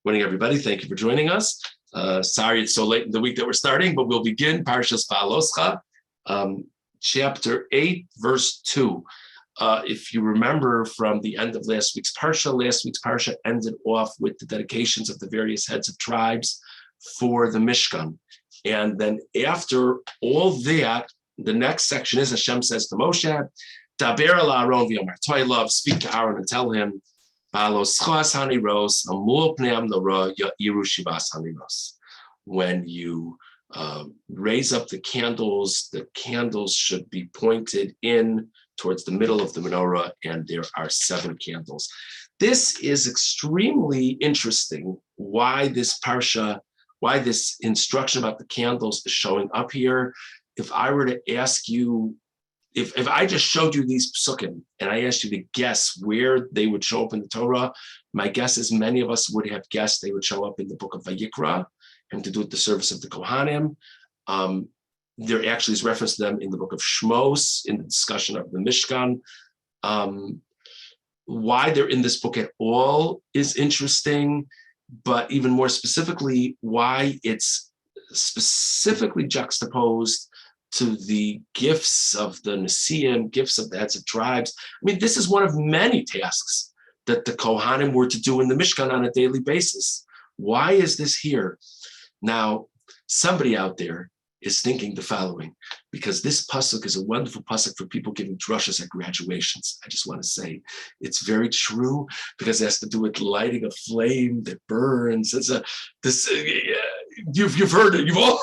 Morning, everybody. Thank you for joining us. Sorry it's so late in the week that we're starting, but we'll begin Parshas Beha'alotcha, chapter 8, verse 2. If you remember from the end of last week's Parsha ended off with the dedications of the various heads of tribes for the Mishkan. And then after all that, the next section is Hashem says to Moshe, Daber el Aaron v'yomar toilav, speak to Aaron and tell him, when you raise up the candles should be pointed in towards the middle of the menorah, and there are 7 candles. This is extremely interesting, why this instruction about the candles is showing up here. If I were to ask you, if I just showed you these psukim and I asked you to guess where they would show up in the Torah, my guess is many of us would have guessed they would show up in the book of Vayikra, and to do with the service of the Kohanim. There actually is reference to them in the book of Shmos, in the discussion of the Mishkan. Why they're in this book at all is interesting, but even more specifically, why it's specifically juxtaposed to the gifts of the Nesiim, gifts of the heads of tribes. I mean, this is one of many tasks that the Kohanim were to do in the Mishkan on a daily basis. Why is this here? Now, somebody out there is thinking the following, because this pasuk is a wonderful pasuk for people giving drushas at graduations. I just want to say it's very true, because it has to do with lighting a flame that burns. You've heard it. You've all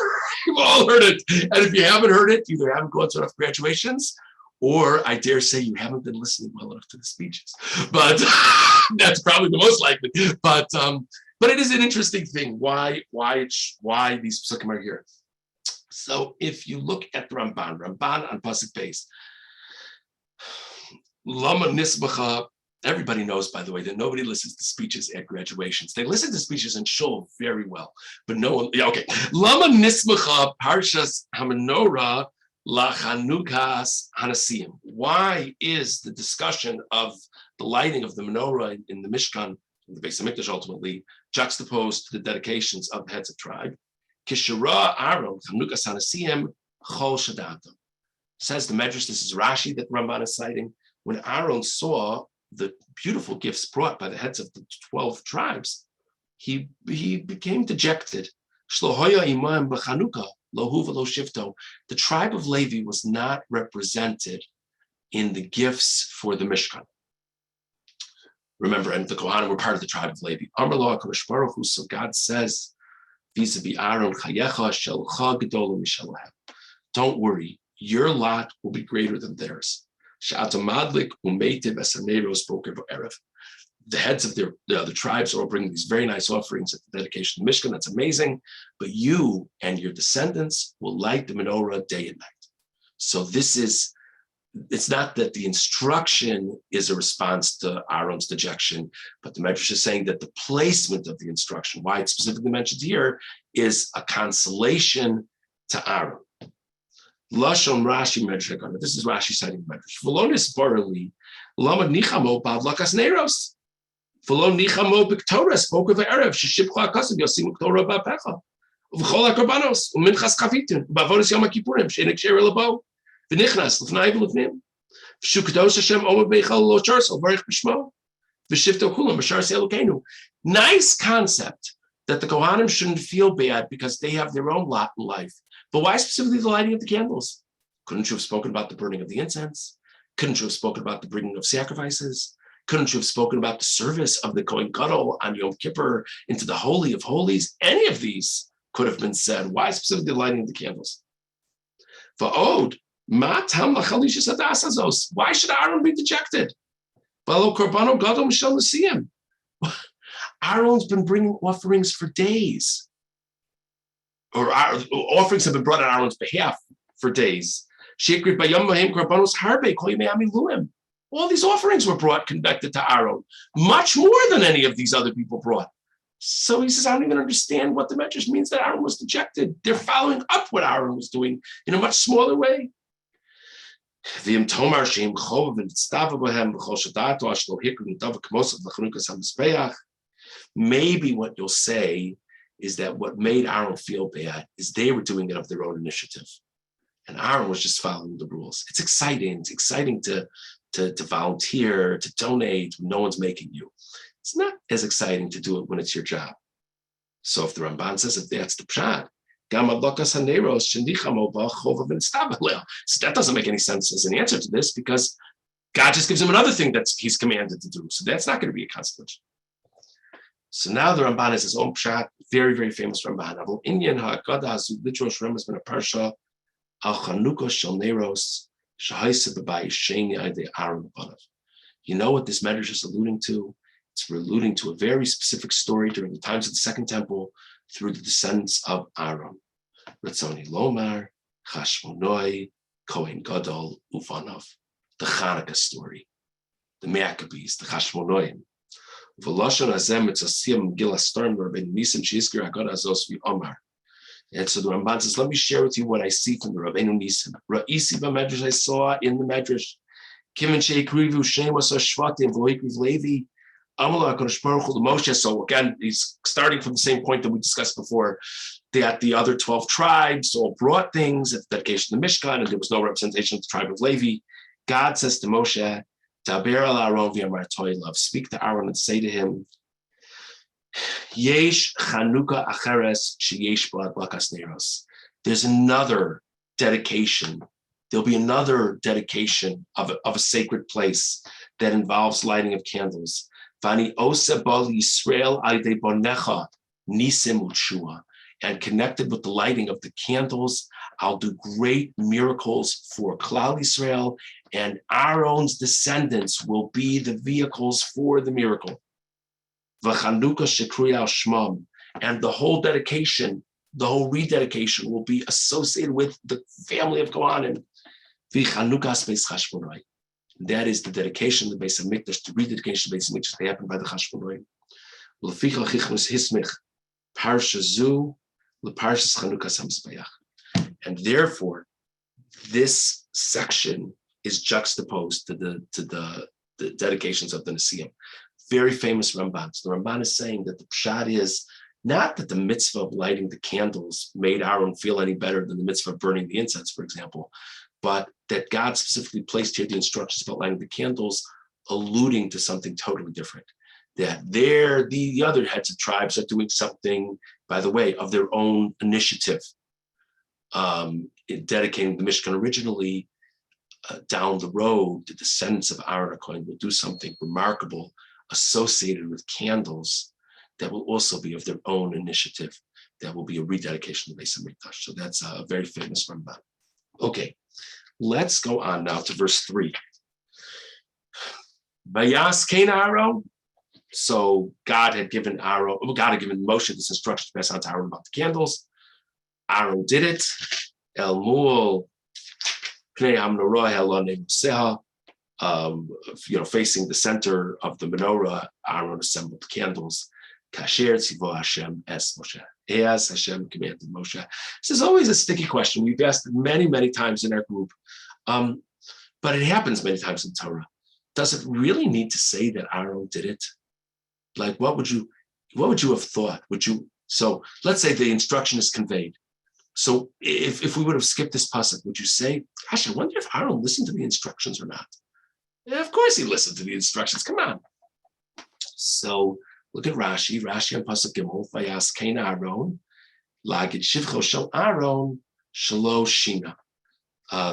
heard it. And if you haven't heard it, you either haven't gone to enough graduations, or I dare say you haven't been listening well enough to the speeches. But that's probably the most likely. But it is an interesting thing why these psukim are here. So if you look at the Ramban on pasuk base, Lama Nisbacha. Everybody knows, by the way, that nobody listens to speeches at graduations. They listen to speeches in shul very well, but no one. Yeah, okay. Lama Nisbacha Parshas Hamenorah La Chanukas Hanasiim. Why is the discussion of the lighting of the menorah in the Mishkan, in the Beis Hamikdash, ultimately juxtaposed to the dedications of the heads of tribe? Kishara Aaron Chanukas Hanasiim Chol Shadatam. Says the Medrash. This is Rashi that Ramban is citing. When Aaron saw the beautiful gifts brought by the heads of the 12 tribes, he became dejected. The tribe of Levi was not represented in the gifts for the Mishkan. Remember, and the Kohanim were part of the tribe of Levi. So God says, vis-a-vis Aaron, don't worry, your lot will be greater than theirs. The heads of the tribes are all bringing these very nice offerings at the dedication of the Mishkan. That's amazing. But you and your descendants will light the menorah day and night. So it's not that the instruction is a response to Aaron's dejection, but the Medrash is saying that the placement of the instruction, why it's specifically mentioned here, is a consolation to Aaron. Lashon Rashi Medrash. This is Rashi citing Medrash. V'lonis barely lama nichamo bavlakas neiros. V'lo nichamo b'ktorah spoke of the Erev sheshibcha akasim yosim ktorah ba'pecha. V'chol hakorbanos u'minchas chavitin ba'avonis yom kippurim she'enik she'er labo v'nichnas l'fnai v'l'fnim v'shu kadosh Hashem omad beichal lo charso v'arich b'shmo v'shifto kulam b'shar se'elokeinu. Nice concept that the Kohanim shouldn't feel bad because they have their own lot in life. But why specifically the lighting of the candles? Couldn't you have spoken about the burning of the incense? Couldn't you have spoken about the bringing of sacrifices? Couldn't you have spoken about the service of the Kohen Gadol on Yom Kippur into the Holy of Holies? Any of these could have been said. Why specifically the lighting of the candles? Va'od, ma tam lachalisha sadasazos. Why should Aaron be dejected? V'alo korbano gadol mishal nesiyim. Aaron's been bringing offerings for days. Or offerings have been brought on Aaron's behalf for days. All these offerings were brought, conducted to Aaron, much more than any of these other people brought. So he says, I don't even understand what the Medrash means that Aaron was dejected. They're following up what Aaron was doing in a much smaller way. Maybe what you'll say is that what made Aaron feel bad is they were doing it of their own initiative. And Aaron was just following the rules. It's exciting. It's exciting to volunteer, to donate when no one's making you. It's not as exciting to do it when it's your job. So if the Ramban says if that's the pshat, so that doesn't make any sense as an answer to this because God just gives him another thing that he's commanded to do. So that's not going to be a consequence. So now the Ramban is his own pshat, very, very famous Ramban. You know what this medrash is alluding to? It's alluding to a very specific story during the times of the Second Temple through the descendants of Aaron. Ratzoni Lomar, Chashmonoi, Kohen Gadol, Uvanov. The Hanukkah story, the Maccabees, the Chashmonoim. V'lashon hazem it's a siyam Gila Storm Rabbeinu Nisim sheizkir Haggadah Azos v'Omar. And so the Ramban says, let me share with you what I see from the Rabbeinu Nisim. Ra'isi b'medrash, I saw in the medrash. Kivin sheikrivu shemos hashvatim v'loikriv Levi. Amala HaKadosh Baruch Hu Moshe. So again, he's starting from the same point that we discussed before, that the other 12 tribes all brought things at the dedication of the Mishkan, and there was no representation of the tribe of Levi. God says to Moshe, Daber al Aaron v'yamar toilav, speak to Aaron and say to him, Yesh Chanukah acheres sheyesh bo adlakas neros. There's another dedication. There'll be another dedication of a sacred place that involves lighting of candles. Vani osa bal Yisrael aydei bonecha nisim utshua. And connected with the lighting of the candles, I'll do great miracles for Klal Yisrael, and Aaron's descendants will be the vehicles for the miracle. V'chanukah shekruya shmam, and the whole dedication, the whole rededication will be associated with the family of Kohanim. V'chanukas beis Chashmonai. That is the dedication of the Beis Hamikdash, the rededication of the Beis Hamikdash. They happen by the Chashmonai. L'ficha chichmus hismich parsha zu. And therefore, this section is juxtaposed to the dedications of the Nesiim. Very famous Rambans. The Ramban is saying that the pshat is not that the mitzvah of lighting the candles made Aaron feel any better than the mitzvah of burning the incense, for example, but that God specifically placed here the instructions about lighting the candles, alluding to something totally different. That the other heads of tribes are doing something, by the way, of their own initiative, in dedicating the Mishkan. Originally, down the road, the descendants of Aaron HaKohen will do something remarkable associated with candles that will also be of their own initiative. That will be a rededication of the Beis Hamikdash. So that's a very famous Ramban. Okay, let's go on now to verse 3. Vayas Kain Aaron. So God had given Moshe this instruction to pass on to Aaron about the candles. Aaron did it. El Mul Pnei HaMenorah Elonei Museha. Facing the center of the menorah, Aaron assembled the candles. Kasher Tzivo Hashem es Moshe. As Hashem commanded Moshe. This is always a sticky question. We've asked it many, many times in our group, but it happens many times in Torah. Does it really need to say that Aaron did it? Like, what would you have thought? So let's say the instruction is conveyed. So if we would have skipped this pasuk, would you say, gosh, I wonder if Aaron listened to the instructions or not? Yeah, of course he listened to the instructions. Come on. So look at Rashi on pasuk Gimel, Vayas Kain Aaron, Lagid Shivcho Shel Aaron, Shelo Shina.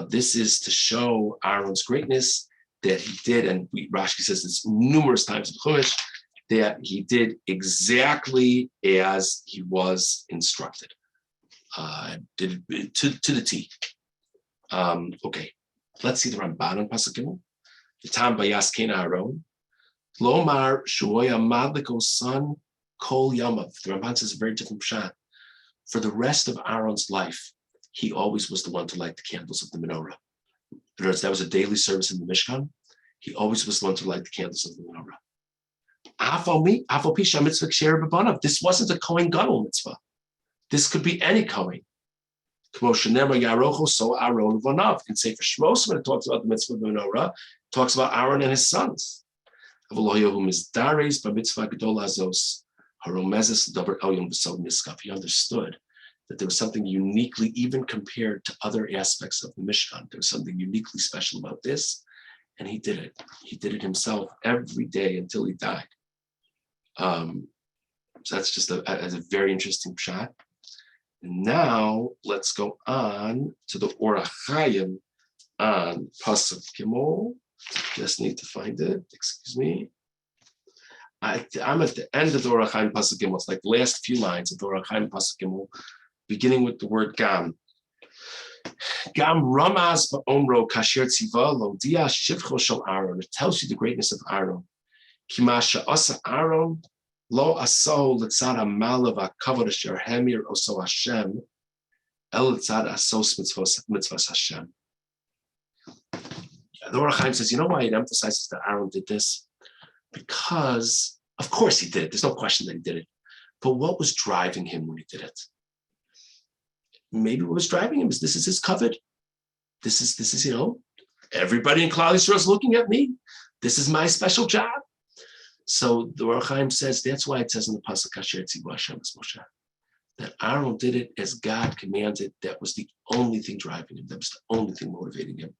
This is to show Aaron's greatness that he did, and Rashi says this numerous times in Chumash, that he did exactly as he was instructed. Did it to the T. Okay, let's see the Ramban on pasuk Gimel. The Tam Vayas Kain Aaron, Lomar Shuoya Madliko's son Kol Yamav. The Ramban says a very different pshat. For the rest of Aaron's life, he always was the one to light the candles of the menorah. In other words, that was a daily service in the Mishkan. He always was the one to light the candles of the menorah. This wasn't a Kohen Gadol mitzvah. This could be any Kohen. So Aaron Vanav. In Sefer Shmos, when it talks about the mitzvah of the menorah, it talks about Aaron and his sons. He understood that there was something uniquely, even compared to other aspects of the Mishkan, there was something uniquely special about this, and he did it. He did it himself every day until he died. So that's just a very interesting shot. And now let's go on to the Orach Chaim on Pasuk Gimel. Just need to find it. Excuse me. I'm at the end of the Orach Chaim Pasuk Gimel. It's like the last few lines of the Orach Chaim Pasuk Gimel, beginning with the word Gam. Gam Ramaz Ba'omro Kasher Tziva Lo Dia Shivcho Shel Aaron. It tells you the greatness of Aaron. Kimasha Asa Aaron Lo Aso Litzad Amalav HaKavod Asher Hemir Oso Hashem El Litzad Asos Mitzvos Hashem. The Orach Chaim says, you know why it emphasizes that Aaron did this? Because, of course he did it. There's no question that he did it. But what was driving him when he did it? Maybe what was driving him is this is his covet. This is, everybody in Klal Yisrael is looking at me. This is my special job. So the Orach Chaim says that's why it says in the Pasuk Asher Tzivu Hashem es Moshe that Aaron did it as God commanded. That was the only thing driving him. That was the only thing motivating him.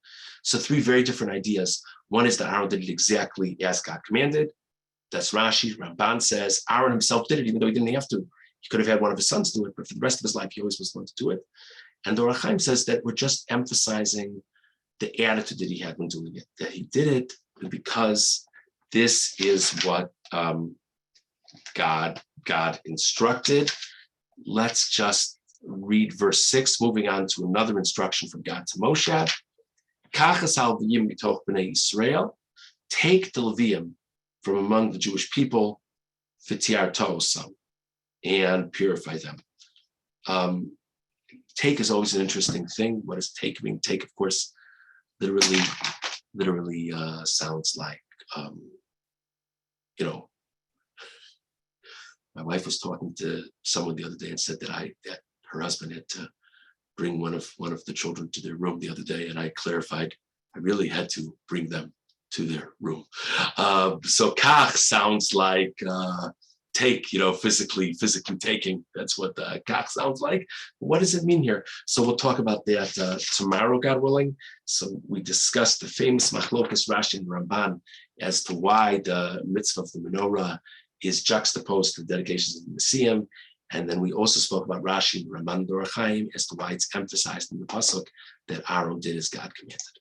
So three very different ideas. One is that Aaron did it exactly as God commanded. That's Rashi. Ramban says Aaron himself did it, even though he didn't have to. He could have had one of his sons do it, but for the rest of his life, he always was going to do it. And the Orach Chaim says that we're just emphasizing the attitude that he had when doing it, that he did it because this is what God instructed. Let's just read verse 6, moving on to another instruction from God to Moshe. Take the Levium from among the Jewish people, and purify them. Take is always an interesting thing. What does take mean? Take, of course, literally sounds like, my wife was talking to someone the other day and said that her husband had to bring one of the children to their room the other day, and I clarified I really had to bring them to their room. So kach sounds like take, physically taking. That's what kach sounds like. What does it mean here? So we'll talk about that tomorrow, God willing. So we discussed the famous machlokas Rashi and Ramban as to why the mitzvah of the menorah is juxtaposed to the dedications of the Messiah. And then we also spoke about Rashi and Ramban Orach Chaim as to why it's emphasized in the pasuk that Aaron did as God commanded.